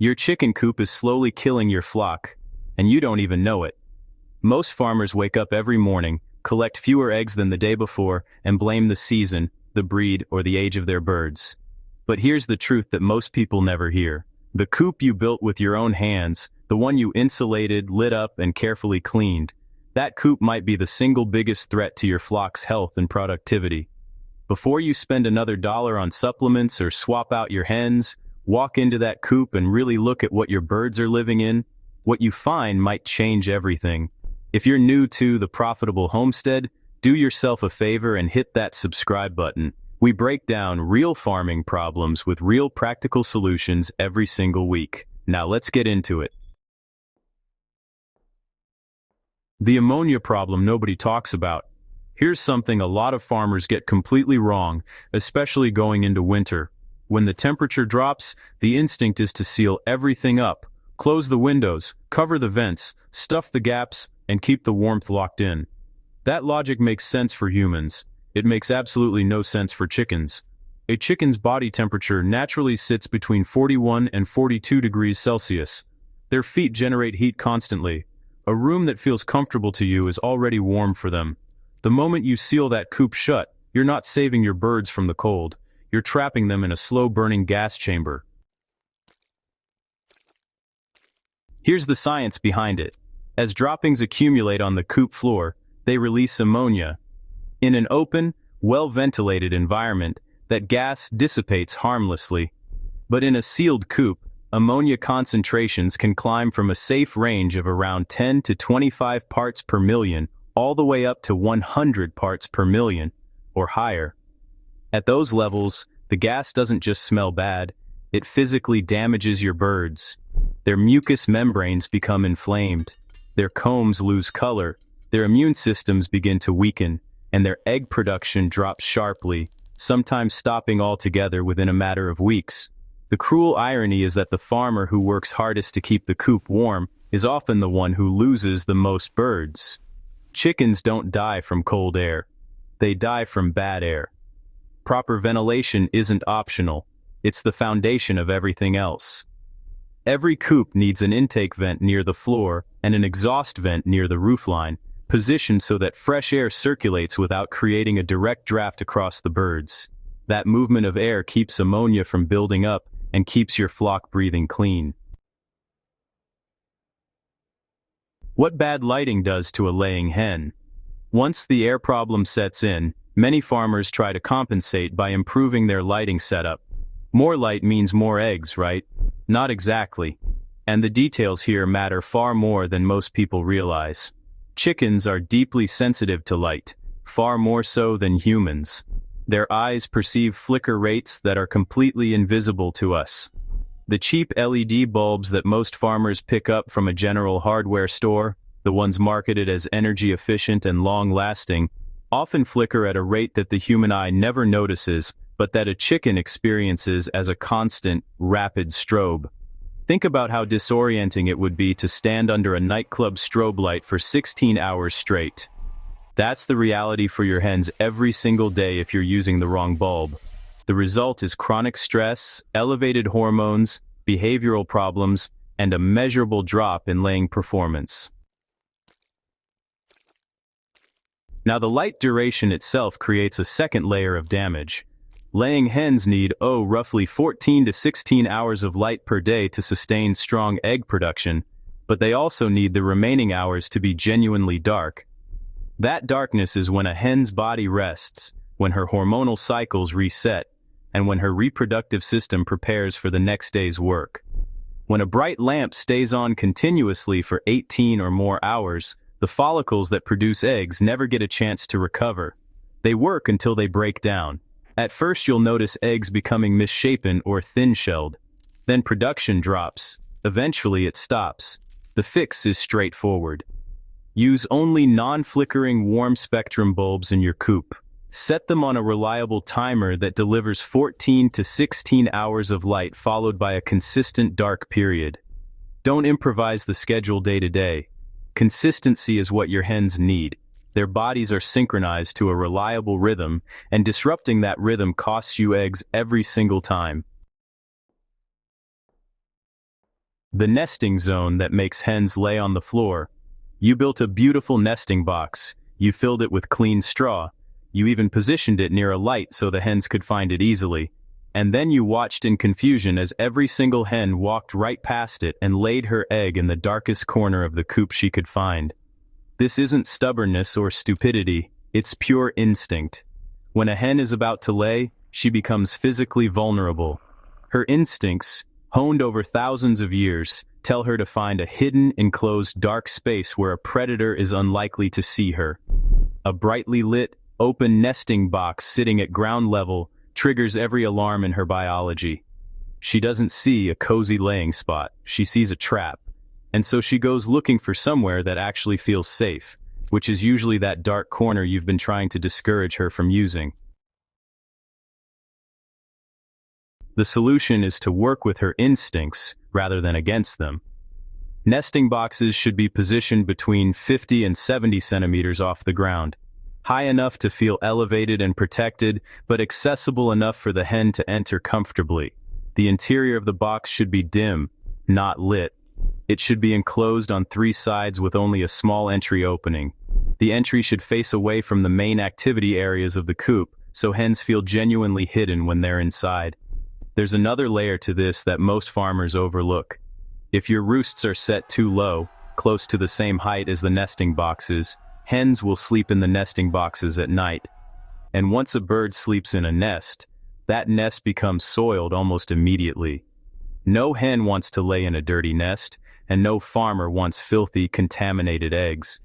Your chicken coop is slowly killing your flock, and you don't even know it. Most farmers wake up every morning, collect fewer eggs than the day before, and blame the season, the breed, or the age of their birds. But here's the truth that most people never hear. The coop you built with your own hands, the one you insulated, lit up, and carefully cleaned, that coop might be the single biggest threat to your flock's health and productivity. Before you spend another dollar on supplements or swap out your hens, walk into that coop and really look at what your birds are living in. What you find might change everything. If you're new to the Profitable Homestead, do yourself a favor and hit that subscribe button. We break down real farming problems with real practical solutions every single week. Now let's get into it. The ammonia problem nobody talks about. Here's something a lot of farmers get completely wrong, especially going into winter. When the temperature drops, the instinct is to seal everything up. Close the windows, cover the vents, stuff the gaps, and keep the warmth locked in. That logic makes sense for humans. It makes absolutely no sense for chickens. A chicken's body temperature naturally sits between 41 and 42 degrees Celsius. Their feet generate heat constantly. A room that feels comfortable to you is already warm for them. The moment you seal that coop shut, you're not saving your birds from the cold. You're trapping them in a slow-burning gas chamber. Here's the science behind it. As droppings accumulate on the coop floor, they release ammonia. In an open, well-ventilated environment, that gas dissipates harmlessly. But in a sealed coop, ammonia concentrations can climb from a safe range of around 10 to 25 parts per million all the way up to 100 parts per million, or higher. At those levels, the gas doesn't just smell bad, it physically damages your birds. Their mucous membranes become inflamed. Their combs lose color, their immune systems begin to weaken, and their egg production drops sharply, sometimes stopping altogether within a matter of weeks. The cruel irony is that the farmer who works hardest to keep the coop warm is often the one who loses the most birds. Chickens don't die from cold air. They die from bad air. Proper ventilation isn't optional. It's the foundation of everything else. Every coop needs an intake vent near the floor and an exhaust vent near the roofline, positioned so that fresh air circulates without creating a direct draft across the birds. That movement of air keeps ammonia from building up and keeps your flock breathing clean. What bad lighting does to a laying hen. Once the air problem sets in, many farmers try to compensate by improving their lighting setup. More light means more eggs, right? Not exactly. And the details here matter far more than most people realize. Chickens are deeply sensitive to light, far more so than humans. Their eyes perceive flicker rates that are completely invisible to us. The cheap LED bulbs that most farmers pick up from a general hardware store, the ones marketed as energy efficient and long-lasting, often flicker at a rate that the human eye never notices, but that a chicken experiences as a constant, rapid strobe. Think about how disorienting it would be to stand under a nightclub strobe light for 16 hours straight. That's the reality for your hens every single day if you're using the wrong bulb. The result is chronic stress, elevated hormones, behavioral problems, and a measurable drop in laying performance. Now, the light duration itself creates a second layer of damage. Laying hens need, roughly 14 to 16 hours of light per day to sustain strong egg production, but they also need the remaining hours to be genuinely dark. That darkness is when a hen's body rests, when her hormonal cycles reset, and when her reproductive system prepares for the next day's work. When a bright lamp stays on continuously for 18 or more hours, the follicles that produce eggs never get a chance to recover. They work until they break down. At first you'll notice eggs becoming misshapen or thin-shelled. Then production drops. Eventually it stops. The fix is straightforward. Use only non-flickering warm-spectrum bulbs in your coop. Set them on a reliable timer that delivers 14 to 16 hours of light followed by a consistent dark period. Don't improvise the schedule day to day. Consistency is what your hens need. Their bodies are synchronized to a reliable rhythm, and disrupting that rhythm costs you eggs every single time. the nesting zone that makes hens lay on the floor. You built a beautiful nesting box. You filled it with clean straw. You even positioned it near a light so the hens could find it easily. And then you watched in confusion as every single hen walked right past it and laid her egg in the darkest corner of the coop she could find. This isn't stubbornness or stupidity, it's pure instinct. When a hen is about to lay, she becomes physically vulnerable. Her instincts, honed over thousands of years, tell her to find a hidden, enclosed dark space where a predator is unlikely to see her. A brightly lit, open nesting box sitting at ground level triggers every alarm in her biology. She doesn't see a cozy laying spot, she sees a trap. And so she goes looking for somewhere that actually feels safe, which is usually that dark corner you've been trying to discourage her from using. The solution is to work with her instincts rather than against them. Nesting boxes should be positioned between 50 and 70 centimeters off the ground, high enough to feel elevated and protected, but accessible enough for the hen to enter comfortably. The interior of the box should be dim, not lit. It should be enclosed on 3 sides with only a small entry opening. The entry should face away from the main activity areas of the coop, so hens feel genuinely hidden when they're inside. There's another layer to this that most farmers overlook. If your roosts are set too low, close to the same height as the nesting boxes, hens will sleep in the nesting boxes at night. And once a bird sleeps in a nest, that nest becomes soiled almost immediately. No hen wants to lay in a dirty nest, and no farmer wants filthy, contaminated eggs.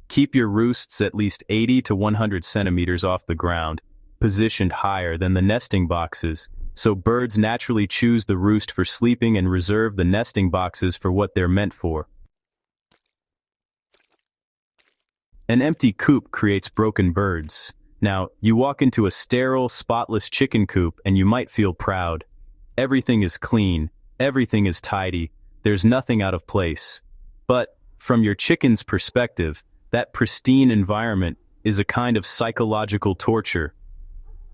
Keep your roosts at least 80 to 100 centimeters off the ground, positioned higher than the nesting boxes, so birds naturally choose the roost for sleeping and reserve the nesting boxes for what they're meant for. An empty coop creates broken birds. Now, you walk into a sterile, spotless chicken coop and you might feel proud. Everything is clean, everything is tidy, there's nothing out of place. But, from your chicken's perspective, that pristine environment is a kind of psychological torture.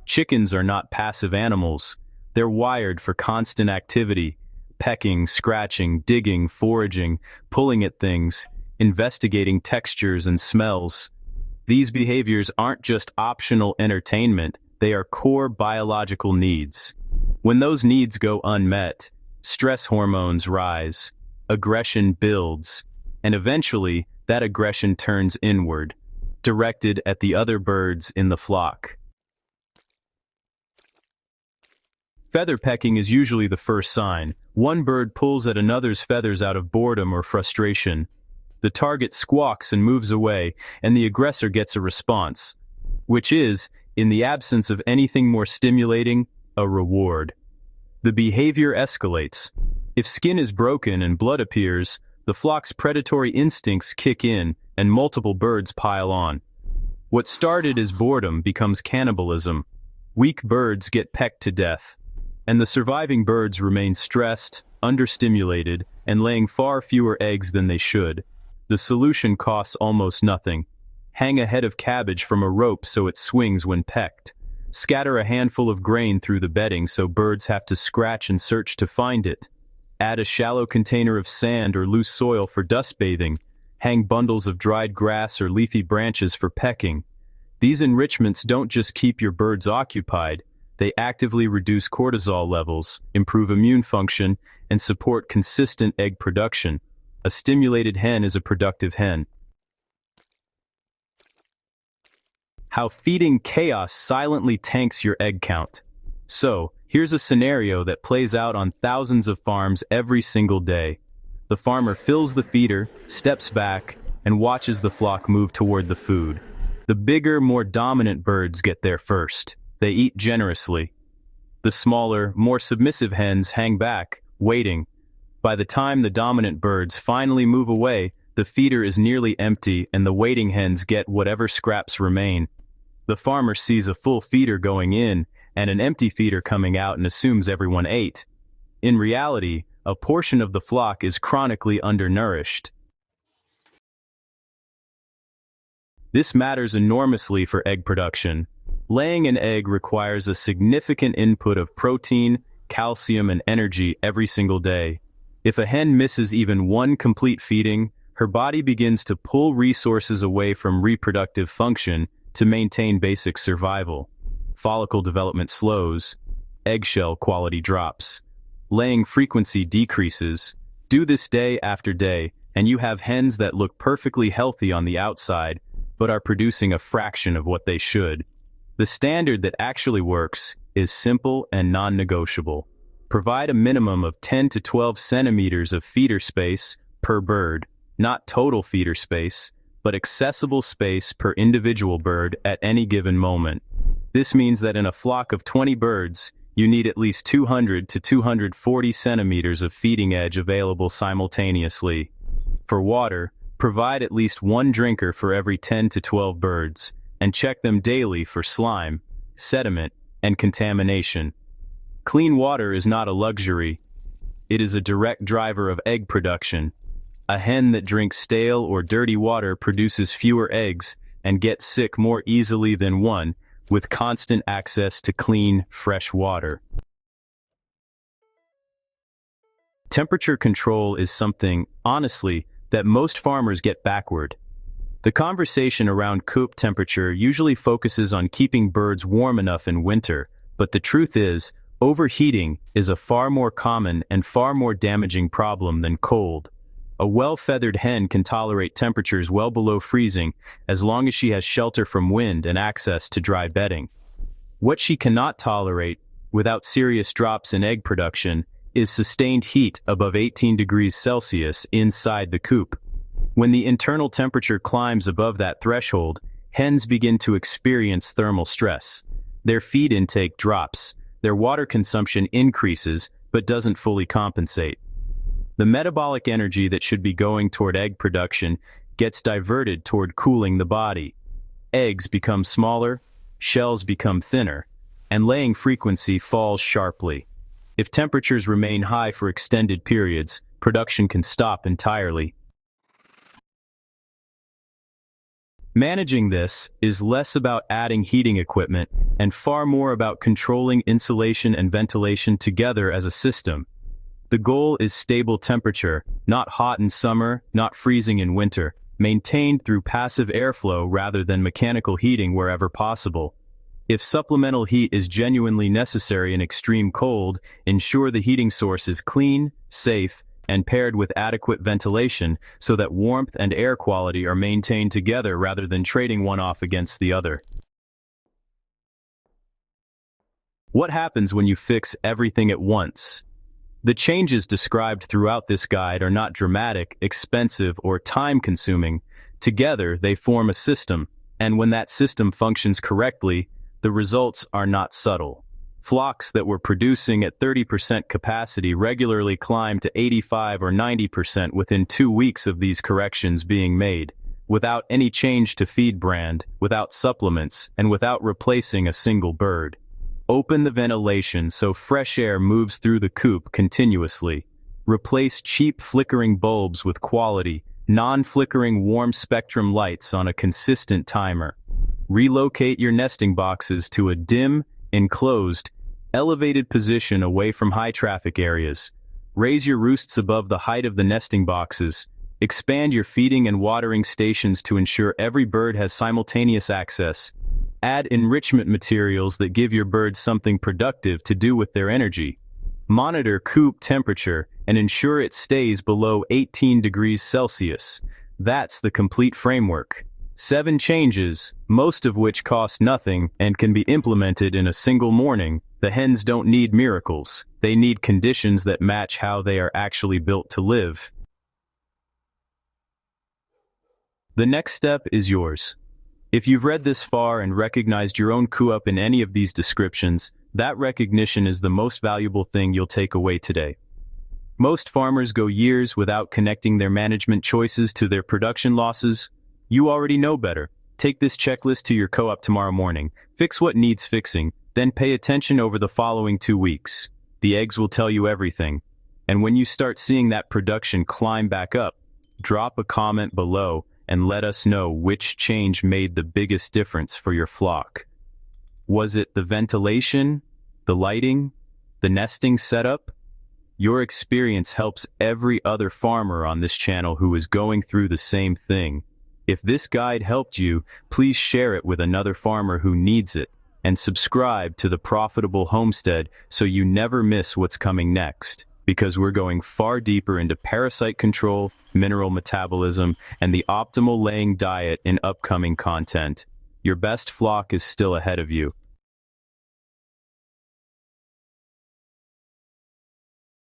Chickens are not passive animals. They're wired for constant activity, pecking, scratching, digging, foraging, pulling at things, investigating textures and smells. These behaviors aren't just optional entertainment, they are core biological needs. When those needs go unmet, stress hormones rise, aggression builds, and eventually that aggression turns inward, directed at the other birds in the flock. Feather pecking is usually the first sign. One bird pulls at another's feathers out of boredom or frustration. The target squawks and moves away, and the aggressor gets a response, which is, in the absence of anything more stimulating, a reward. The behavior escalates. If skin is broken and blood appears, the flock's predatory instincts kick in, and multiple birds pile on. What started as boredom becomes cannibalism. Weak birds get pecked to death, and the surviving birds remain stressed, understimulated, and laying far fewer eggs than they should. The solution costs almost nothing. Hang a head of cabbage from a rope so it swings when pecked. Scatter a handful of grain through the bedding so birds have to scratch and search to find it. Add a shallow container of sand or loose soil for dust bathing. Hang bundles of dried grass or leafy branches for pecking. These enrichments don't just keep your birds occupied, they actively reduce cortisol levels, improve immune function, and support consistent egg production. A stimulated hen is a productive hen. How feeding chaos silently tanks your egg count. So, here's a scenario that plays out on thousands of farms every single day. The farmer fills the feeder, steps back, and watches the flock move toward the food. The bigger, more dominant birds get there first. They eat generously. The smaller, more submissive hens hang back, waiting. By the time the dominant birds finally move away, the feeder is nearly empty and the waiting hens get whatever scraps remain. The farmer sees a full feeder going in and an empty feeder coming out and assumes everyone ate. In reality, a portion of the flock is chronically undernourished. This matters enormously for egg production. Laying an egg requires a significant input of protein, calcium, and energy every single day. If a hen misses even one complete feeding, her body begins to pull resources away from reproductive function to maintain basic survival. Follicle development slows, eggshell quality drops, laying frequency decreases. Do this day after day, and you have hens that look perfectly healthy on the outside, but are producing a fraction of what they should. The standard that actually works is simple and non-negotiable. Provide a minimum of 10 to 12 centimeters of feeder space per bird, not total feeder space, but accessible space per individual bird at any given moment. This means that in a flock of 20 birds, you need at least 200 to 240 centimeters of feeding edge available simultaneously. For water, provide at least one drinker for every 10 to 12 birds, and check them daily for slime, sediment, and contamination. Clean water is not a luxury. It is a direct driver of egg production. A hen that drinks stale or dirty water produces fewer eggs and gets sick more easily than one with constant access to clean, fresh water. Temperature control is something, honestly, that most farmers get backward. The conversation around coop temperature usually focuses on keeping birds warm enough in winter, but the truth is, overheating is a far more common and far more damaging problem than cold. A well-feathered hen can tolerate temperatures well below freezing as long as she has shelter from wind and access to dry bedding. What she cannot tolerate, without serious drops in egg production, is sustained heat above 18 degrees Celsius inside the coop. When the internal temperature climbs above that threshold, hens begin to experience thermal stress. Their feed intake drops, their water consumption increases but doesn't fully compensate. The metabolic energy that should be going toward egg production gets diverted toward cooling the body. Eggs become smaller, shells become thinner, and laying frequency falls sharply. If temperatures remain high for extended periods, production can stop entirely. Managing this is less about adding heating equipment and far more about controlling insulation and ventilation together as a system. The goal is stable temperature, not hot in summer, not freezing in winter, maintained through passive airflow rather than mechanical heating wherever possible. If supplemental heat is genuinely necessary in extreme cold, ensure the heating source is clean, safe, and paired with adequate ventilation so that warmth and air quality are maintained together rather than trading one off against the other. What happens when you fix everything at once? The changes described throughout this guide are not dramatic, expensive, or time-consuming. Together, they form a system, and when that system functions correctly, the results are not subtle. Flocks that were producing at 30% capacity regularly climb to 85 or 90% within 2 weeks of these corrections being made, without any change to feed brand, without supplements, and without replacing a single bird. Open the ventilation so fresh air moves through the coop continuously. Replace cheap flickering bulbs with quality, non-flickering warm spectrum lights on a consistent timer. Relocate your nesting boxes to a dim, enclosed, elevated position away from high traffic areas. Raise your roosts above the height of the nesting boxes. Expand your feeding and watering stations to ensure every bird has simultaneous access. Add enrichment materials that give your birds something productive to do with their energy. Monitor coop temperature and ensure it stays below 18 degrees Celsius. That's the complete framework. 7 changes, most of which cost nothing and can be implemented in a single morning. The hens don't need miracles. They need conditions that match how they are actually built to live. The next step is yours. If you've read this far and recognized your own coop in any of these descriptions, that recognition is the most valuable thing you'll take away today. Most farmers go years without connecting their management choices to their production losses. You already know better. Take this checklist to your co-op tomorrow morning. Fix what needs fixing, then pay attention over the following 2 weeks. The eggs will tell you everything. And when you start seeing that production climb back up, drop a comment below and let us know which change made the biggest difference for your flock. Was it the ventilation, the lighting, the nesting setup? Your experience helps every other farmer on this channel who is going through the same thing. If this guide helped you, please share it with another farmer who needs it, and subscribe to the Profitable Homestead so you never miss what's coming next, because we're going far deeper into parasite control, mineral metabolism, and the optimal laying diet in upcoming content. Your best flock is still ahead of you.